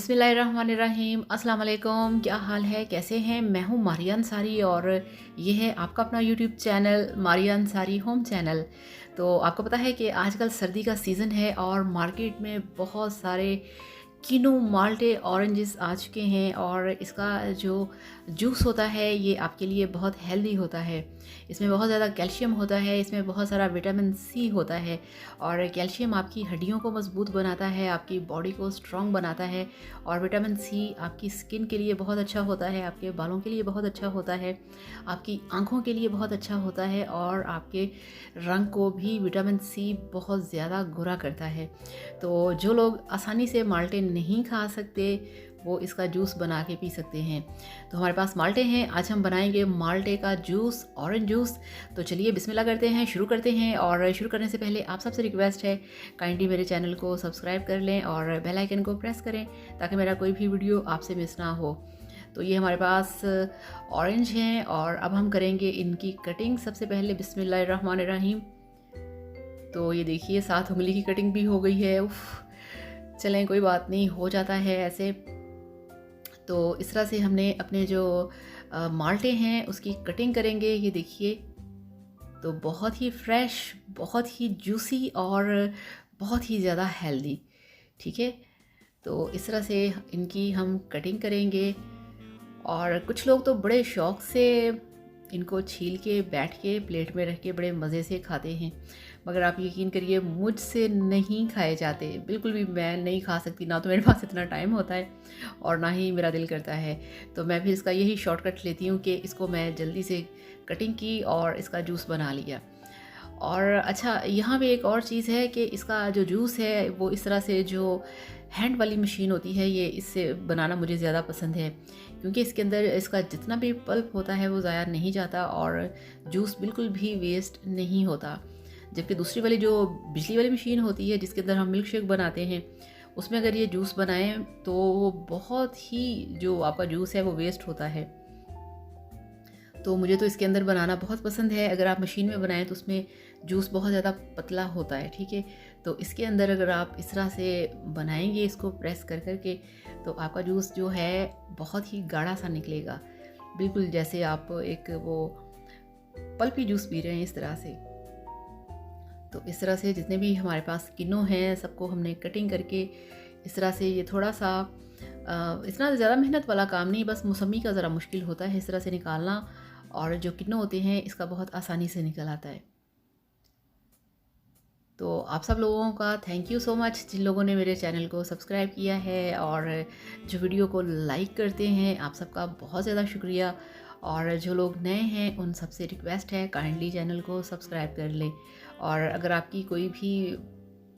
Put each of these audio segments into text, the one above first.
बिस्मिल्लाहिर्रहमानिर्रहीम, अस्सलाम वालेकुम। क्या हाल है, कैसे हैं? मैं हूँ मारिया अंसारी और ये है आपका अपना YouTube channel Maria Ansari home channel. तो आपको पता है कि आजकल सर्दी का सीज़न है और मार्केट में बहुत सारे किनो माल्टे ऑरेंजेस आ चुके हैं और इसका जो जूस होता है ये आपके लिए बहुत हेल्दी होता है। इसमें बहुत ज़्यादा कैल्शियम होता है, इसमें बहुत सारा विटामिन सी होता है और कैल्शियम आपकी हड्डियों को मजबूत बनाता है, आपकी बॉडी को स्ट्रॉन्ग बनाता है और विटामिन सी आपकी स्किन के लिए बहुत अच्छा होता है, आपके बालों के लिए बहुत अच्छा होता है, आपकी आँखों के लिए बहुत अच्छा होता है और आपके रंग को भी विटामिन सी बहुत ज़्यादा गोरा करता है। तो जो लोग आसानी से माल्टे नहीं खा सकते वो इसका जूस बना के पी सकते हैं। तो हमारे पास माल्टे हैं, आज हम बनाएंगे माल्टे का जूस, ऑरेंज जूस। तो चलिए बिस्मिल्लाह करते हैं, शुरू करते हैं। और शुरू करने से पहले आप सबसे रिक्वेस्ट है, काइंडली मेरे चैनल को सब्सक्राइब कर लें और बेल आइकन को प्रेस करें ताकि मेरा कोई भी वीडियो आपसे मिस ना हो। तो ये हमारे पास ऑरेंज हैं और अब हम करेंगे इनकी कटिंग। सबसे पहले बिस्मिल्लाहिर्रहमानिर्रहीम। तो ये देखिए 7 उंगली की कटिंग भी हो गई है। उफ, चलें कोई बात नहीं, हो जाता है ऐसे। तो इस तरह से हमने अपने जो माल्टे हैं उसकी कटिंग करेंगे। ये देखिए, तो बहुत ही फ्रेश, बहुत ही जूसी और बहुत ही ज़्यादा हेल्दी। ठीक है, तो इस तरह से इनकी हम कटिंग करेंगे और कुछ लोग तो बड़े शौक़ से इनको छील के बैठ के प्लेट में रख के बड़े मज़े से खाते हैं, मगर आप यकीन करिए मुझसे नहीं खाए जाते बिल्कुल भी। मैं नहीं खा सकती, ना तो मेरे पास इतना टाइम होता है और ना ही मेरा दिल करता है। तो मैं फिर इसका यही शॉर्टकट लेती हूँ कि इसको मैं जल्दी से कटिंग की और इसका जूस बना लिया। और अच्छा, यहाँ पे एक और चीज़ है कि इसका जो जूस है वो इस तरह से जो हैंड वाली मशीन होती है, ये इससे बनाना मुझे ज़्यादा पसंद है क्योंकि इसके अंदर इसका जितना भी पल्प होता है वो ज़ाया नहीं जाता और जूस बिल्कुल भी वेस्ट नहीं होता। जबकि दूसरी वाली जो बिजली वाली मशीन होती है जिसके अंदर हम मिल्क शेक बनाते हैं, उसमें अगर ये जूस बनाएं तो वो बहुत ही जो आपका जूस है वो वेस्ट होता है। तो मुझे तो इसके अंदर बनाना बहुत पसंद है। अगर आप मशीन में बनाएं तो उसमें जूस बहुत ज़्यादा पतला होता है। ठीक है, तो इसके अंदर अगर आप इस तरह से बनाएंगे इसको प्रेस कर कर के, तो आपका जूस जो है बहुत ही गाढ़ा सा निकलेगा, बिल्कुल जैसे आप एक वो पल्पी जूस पी रहे हैं इस तरह से। तो इस तरह से जितने भी हमारे पास किनो हैं सबको हमने कटिंग करके इस तरह से, ये थोड़ा सा इतना ज़्यादा मेहनत वाला काम नहीं, बस मौसमी का ज़रा मुश्किल होता है इस तरह से निकालना, और जो किनो होते हैं इसका बहुत आसानी से निकल आता है। तो आप सब लोगों का थैंक यू सो मच जिन लोगों ने मेरे चैनल को सब्सक्राइब किया है और जो वीडियो को लाइक करते हैं, आप सबका बहुत ज़्यादा शुक्रिया। और जो लोग नए हैं उन सबसे रिक्वेस्ट है काइंडली चैनल को सब्सक्राइब कर लें। और अगर आपकी कोई भी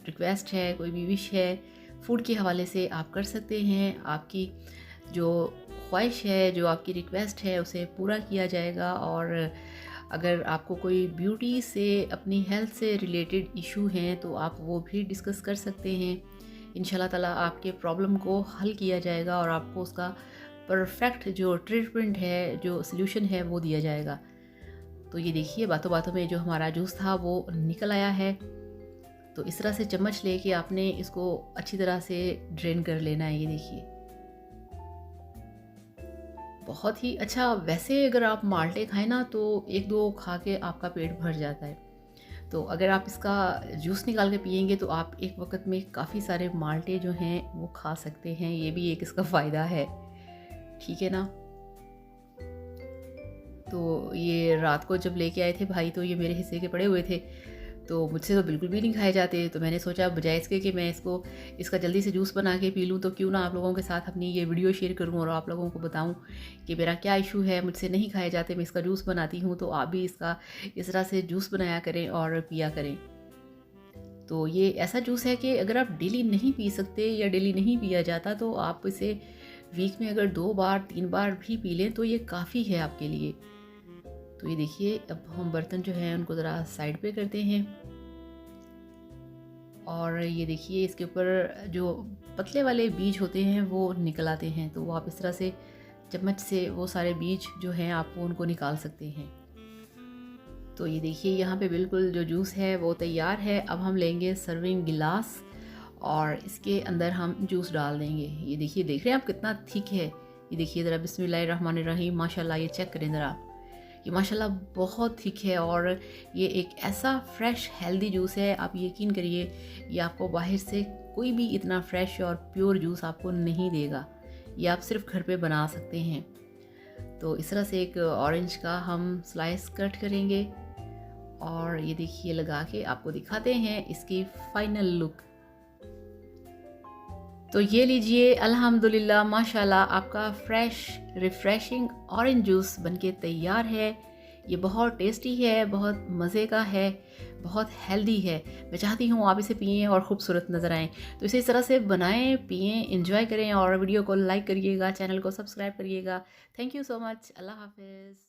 रिक्वेस्ट है, कोई भी विश है फूड के हवाले से, आप कर सकते हैं। आपकी जो ख्वाहिश है, जो आपकी रिक्वेस्ट है, उसे पूरा किया जाएगा। और अगर आपको कोई ब्यूटी से, अपनी हेल्थ से रिलेटेड इशू हैं तो आप वो भी डिस्कस कर सकते हैं। इंशाल्लाह ताला आपके प्रॉब्लम को हल किया जाएगा और आपको उसका परफेक्ट जो ट्रीटमेंट है, जो सल्यूशन है वो दिया जाएगा। तो ये देखिए, बातों बातों में जो हमारा जूस था वो निकल आया है। तो इस तरह से चम्मच लेके आपने इसको अच्छी तरह से ड्रेन कर लेना है। ये देखिए, बहुत ही अच्छा। वैसे अगर आप माल्टे खाएं ना तो 1-2 खा के आपका पेट भर जाता है। तो अगर आप इसका जूस निकाल के पियेंगे तो आप एक वक्त में काफ़ी सारे माल्टे जो हैं वो खा सकते हैं। ये भी एक इसका फ़ायदा है, ठीक है ना। तो ये रात को जब लेके आए थे भाई तो ये मेरे हिस्से के पड़े हुए थे, तो मुझसे तो बिल्कुल भी नहीं खाए जाते। तो मैंने सोचा बजाय इसके कि मैं इसका जल्दी से जूस बना के पी लूँ, तो क्यों ना आप लोगों के साथ अपनी ये वीडियो शेयर करूँ और आप लोगों को बताऊँ कि मेरा क्या इशू है, मुझसे नहीं खाए जाते, मैं इसका जूस बनाती हूँ। तो आप भी इसका इस तरह से जूस बनाया करें और पिया करें। तो ये ऐसा जूस है कि अगर आप डेली नहीं पी सकते या डेली नहीं पिया जाता तो आप इसे वीक में अगर 2 बार 3 बार भी पी लें तो ये काफ़ी है आपके लिए। तो ये देखिए, अब हम बर्तन जो है उनको ज़रा साइड पे करते हैं और ये देखिए इसके ऊपर जो पतले वाले बीज होते हैं वो निकल आते हैं। तो वो आप इस तरह से चम्मच से वो सारे बीज जो हैं आप उनको निकाल सकते हैं। तो ये देखिए, यहाँ पे बिल्कुल जो जूस है वो तैयार है। अब हम लेंगे सर्विंग गिलास और इसके अंदर हम जूस डाल देंगे। ये देखिए, देख रहे हैं आप कितना थिक है। ये देखिए ज़रा, बिस्मिल्लाहिर्रहमानिर्रहीम, माशाल्लाह। ये चेक करें ज़रा, ये माशाल्लाह बहुत थिक है और ये एक ऐसा फ्रेश हेल्दी जूस है, आप यकीन करिए ये आपको बाहर से कोई भी इतना फ्रेश और प्योर जूस आपको नहीं देगा। ये आप सिर्फ घर पे बना सकते हैं। तो इस तरह से एक ऑरेंज का हम स्लाइस कट करेंगे और ये देखिए लगा के आपको दिखाते हैं इसकी फाइनल लुक। तो ये लीजिए, अल्हम्दुलिल्लाह माशाल्लाह, आपका फ्रेश रिफ़्रेशिंग ऑरेंज जूस बनके तैयार है। ये बहुत टेस्टी है, बहुत मज़े का है, बहुत हेल्दी है। मैं चाहती हूँ आप इसे पिएँ और ख़ूबसूरत नज़र आएँ। तो इसे इस तरह से बनाएँ, पिएँ, एंजॉय करें और वीडियो को लाइक करिएगा, चैनल को सब्सक्राइब करिएगा। Thank you so much. अल्लाह हाफ़िज़।